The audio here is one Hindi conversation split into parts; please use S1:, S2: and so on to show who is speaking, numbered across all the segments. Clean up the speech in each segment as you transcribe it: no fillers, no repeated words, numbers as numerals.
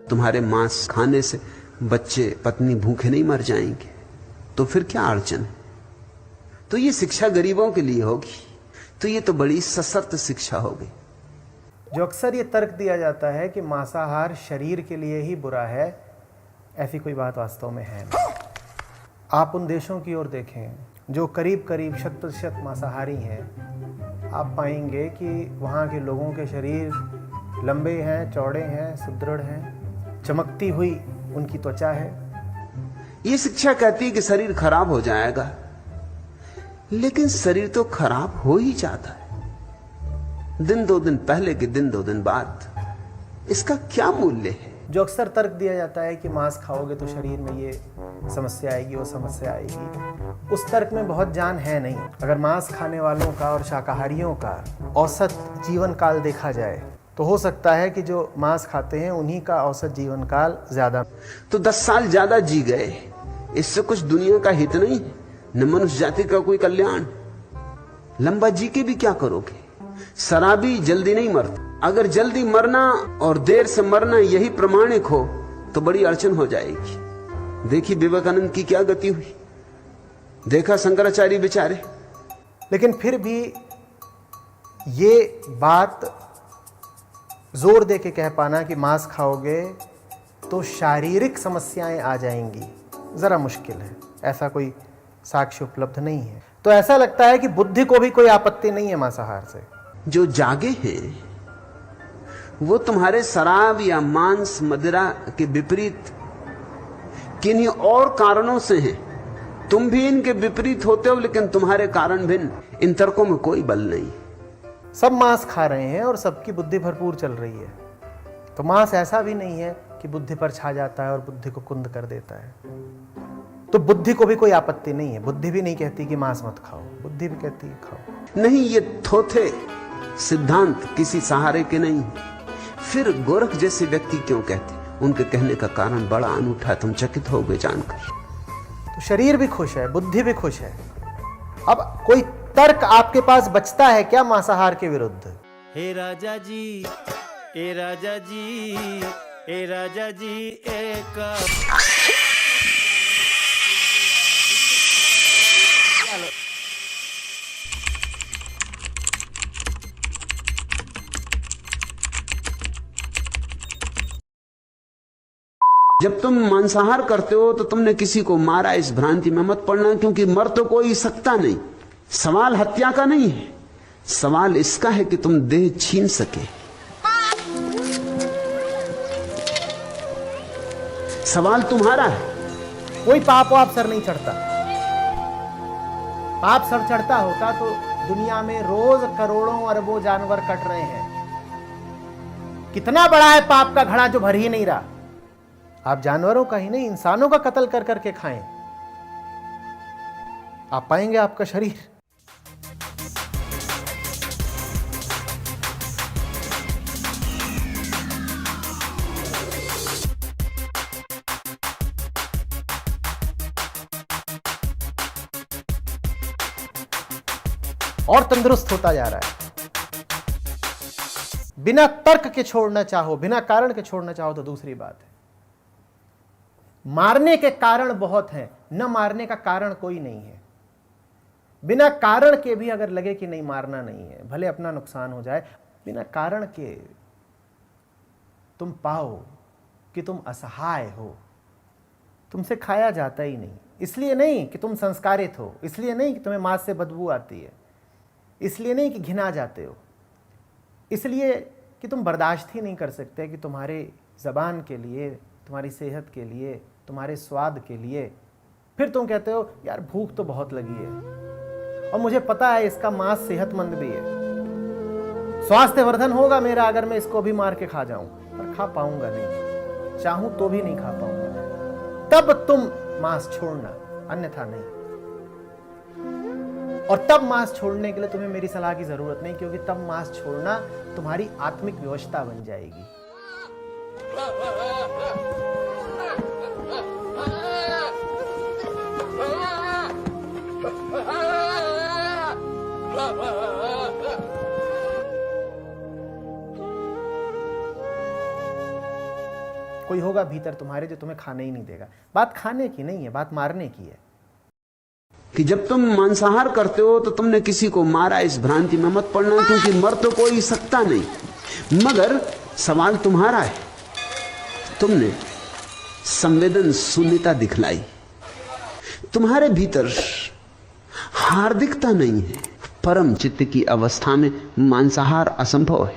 S1: तुम्हारे मांस खाने से बच्चे पत्नी भूखे नहीं मर जाएंगे, तो फिर क्या अड़चन है? तो ये शिक्षा गरीबों के लिए होगी, तो ये तो बड़ी सशर्त शिक्षा हो गई।
S2: जो अक्सर ये तर्क दिया जाता है कि मांसाहार शरीर के लिए ही बुरा है, ऐसी कोई बात वास्तव में है नहीं। आप उन देशों की ओर देखें जो करीब करीब 100% मांसाहारी हैं, आप पाएंगे कि वहाँ के लोगों के शरीर लंबे हैं, चौड़े हैं, सुदृढ़ हैं, चमकती हुई उनकी त्वचा है।
S1: ये शिक्षा कहती है कि शरीर खराब हो जाएगा, लेकिन शरीर तो खराब हो ही जाता है, दिन 2 दिन पहले के दिन 2 दिन बाद। इसका क्या मूल्य है?
S2: जो अक्सर तर्क दिया जाता है कि मांस खाओगे तो शरीर में ये समस्या आएगी, वो समस्या आएगी, उस तर्क में बहुत जान है नहीं। अगर मांस खाने वालों का और शाकाहारियों का औसत जीवन काल देखा जाए तो हो सकता है कि जो मांस खाते हैं उन्हीं का औसत जीवन काल ज्यादा।
S1: तो 10 साल ज्यादा जी गए, इससे कुछ दुनिया का हित नहीं, न मनुष्य जाति का कोई कल्याण। लंबा जी के भी क्या करोगे? शराबी जल्दी नहीं मरता। अगर जल्दी मरना और देर से मरना यही प्रमाणिक हो तो बड़ी अड़चन हो जाएगी। देखिए विवेकानंद की क्या गति हुई, देखा शंकराचार्य बेचारे।
S2: लेकिन फिर भी ये बात जोर दे के कह पाना कि मांस खाओगे तो शारीरिक समस्याएं आ जाएंगी, जरा मुश्किल है। ऐसा कोई साक्ष्य उपलब्ध नहीं है। तो ऐसा लगता है कि बुद्धि को भी कोई आपत्ति नहीं है मांसाहार से।
S1: जो जागे हैं वो तुम्हारे शराब या मांस मदिरा के विपरीत किन्हीं और कारणों से हैं। तुम भी इनके विपरीत होते हो, लेकिन तुम्हारे कारण भिन्न। इन तर्कों में कोई बल नहीं।
S2: सब मांस खा रहे हैं और सबकी बुद्धि भरपूर चल रही है, तो मांस ऐसा भी नहीं है कि बुद्धि पर छा जाता है और बुद्धि को कुंद कर देता है। तो बुद्धि को भी कोई आपत्ति नहीं है। बुद्धि भी नहीं कहती कि मांस मत खाओ, बुद्धि भी कहती है खाओ।
S1: नहीं, ये थोथे सिद्धांत किसी सहारे के नहीं। फिर गोरख जैसे व्यक्ति क्यों कहते? उनके कहने का कारण बड़ा अनूठा, तुम चकित हो गए जानकर।
S2: तो शरीर भी खुश है, बुद्धि भी खुश है। अब कोई तर्क आपके पास बचता है क्या मांसाहार के विरुद्ध?
S3: हे राजा जी, ए राजा जी, ए राजा जी, एक
S1: जब तुम मांसाहार करते हो तो तुमने किसी को मारा, इस भ्रांति में मत पड़ना, क्योंकि मर तो कोई सकता नहीं। सवाल हत्या का नहीं है, सवाल इसका है कि तुम देह छीन सके। सवाल तुम्हारा है।
S2: कोई पाप वाप सर नहीं चढ़ता। पाप सर चढ़ता होता तो दुनिया में रोज करोड़ों अरबों जानवर कट रहे हैं। कितना बड़ा है पाप का घड़ा जो भर ही नहीं रहा। आप जानवरों का ही नहीं, इंसानों का कत्ल कर करके खाएं, आप पाएंगे आपका शरीर। और तंदुरुस्त होता जा रहा है। बिना तर्क के छोड़ना चाहो, बिना कारण के छोड़ना चाहो तो दूसरी बात है। मारने के कारण बहुत हैं, न मारने का कारण कोई नहीं है। बिना कारण के भी अगर लगे कि नहीं मारना नहीं है, भले अपना नुकसान हो जाए, बिना कारण के तुम पाओ कि तुम असहाय हो, तुमसे खाया जाता ही नहीं। इसलिए नहीं कि तुम संस्कारित हो, इसलिए नहीं कि तुम्हें मांस से बदबू आती है, इसलिए नहीं कि घिना जाते हो, इसलिए कि तुम बर्दाश्त ही नहीं कर सकते कि तुम्हारे ज़बान के लिए, तुम्हारी सेहत के लिए, तुम्हारे स्वाद के लिए फिर तुम कहते हो यार भूख तो बहुत लगी है और मुझे पता है इसका मांस सेहतमंद भी है, स्वास्थ्यवर्धन होगा मेरा अगर मैं इसको भी मार के खा जाऊं, पर खा पाऊंगा नहीं, चाहूं तो भी नहीं खा पाऊंगा। तब तुम मांस छोड़ना, अन्यथा नहीं। और तब मांस छोड़ने के लिए तुम्हें मेरी सलाह की जरूरत नहीं, क्योंकि तब मांस छोड़ना तुम्हारी आत्मिक विवशता बन जाएगी। कोई होगा भीतर तुम्हारे जो तुम्हें खाने ही नहीं देगा। बात खाने की नहीं है, बात मारने की है।
S1: कि जब तुम मांसाहार करते हो तो तुमने किसी को मारा, इस भ्रांति में मत पड़ना, क्योंकि मर तो कोई सकता नहीं। मगर सवाल तुम्हारा है, तुमने संवेदन शून्यता दिखलाई। तुम्हारे भीतर हार्दिकता नहीं है। परम चित्त की अवस्था में मांसाहार असंभव है।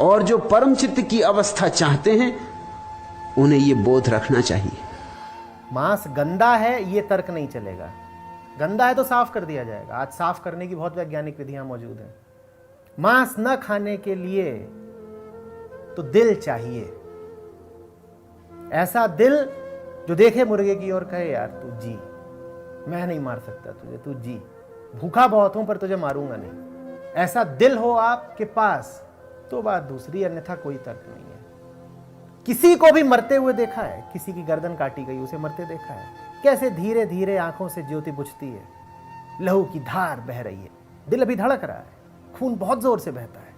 S1: और जो परम चित्त की अवस्था चाहते हैं उन्हें यह बोध रखना चाहिए।
S2: मांस गंदा है ये तर्क नहीं चलेगा। गंदा है तो साफ कर दिया जाएगा। आज साफ करने की बहुत वैज्ञानिक विधियां मौजूद हैं। मांस न खाने के लिए तो दिल चाहिए, ऐसा दिल जो देखे मुर्गे की ओर कहे यार तू जी, मैं नहीं मार सकता तुझे, तू जी, भूखा बहुत हूं पर तुझे मारूंगा नहीं। ऐसा दिल हो आपके पास तो बात दूसरी, अन्यथा कोई तर्क नहीं है। किसी को भी मरते हुए देखा है? किसी की गर्दन काटी गई उसे मरते देखा है? कैसे धीरे धीरे आंखों से ज्योति बुझती है, लहू की धार बह रही है, दिल अभी धड़क रहा है, खून बहुत जोर से बहता है,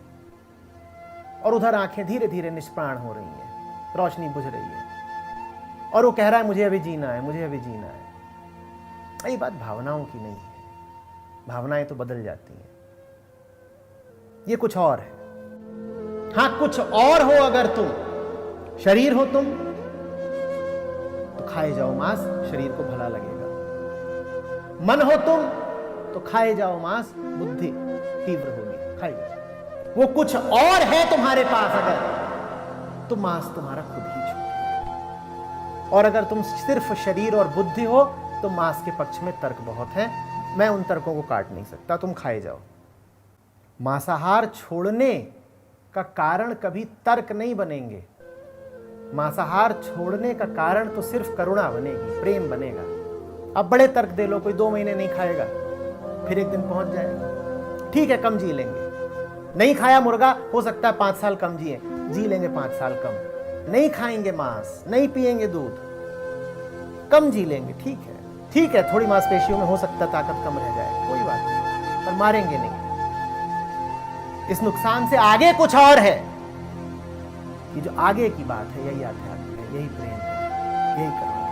S2: और उधर आंखें धीरे धीरे निष्प्राण हो रही हैं, रोशनी बुझ रही है, और वो कह रहा है मुझे अभी जीना है, मुझे अभी जीना है। ये बात भावनाओं की नहीं है, भावनाएं तो बदल जाती हैं। ये कुछ और है। हां कुछ और हो, अगर तुम शरीर हो तुम तो खाए जाओ मांस, शरीर को भला लगेगा। मन हो तुम तो खाए जाओ मांस, बुद्धि तीव्र होगी, खाए जाओ। वो कुछ और है तुम्हारे पास अगर, तो मांस तुम्हारा खुद ही छूटेगा। और अगर तुम सिर्फ शरीर और बुद्धि हो तो मांस के पक्ष में तर्क बहुत है, मैं उन तर्कों को काट नहीं सकता, तुम खाए जाओ। मांसाहार छोड़ने का कारण कभी तर्क नहीं बनेंगे। मांसाहार छोड़ने का कारण तो सिर्फ करुणा बनेगी, प्रेम बनेगा। अब बड़े तर्क दे लो, कोई 2 महीने नहीं खाएगा, फिर एक दिन पहुंच जाएगा, ठीक है कम जी लेंगे। नहीं खाया मुर्गा, हो सकता है 5 साल कम जिए, जी लेंगे 5 साल कम। नहीं खाएंगे मांस, नहीं पिएंगे दूध, कम जी लेंगे, ठीक है थोड़ी मांसपेशियों में हो सकता है ताकत कम रह जाए, कोई बात नहीं, पर मारेंगे नहीं। इस नुकसान से आगे कुछ और है, कि जो आगे की बात है यही आध्यात्म है, यही प्रेम है, यही करुणा।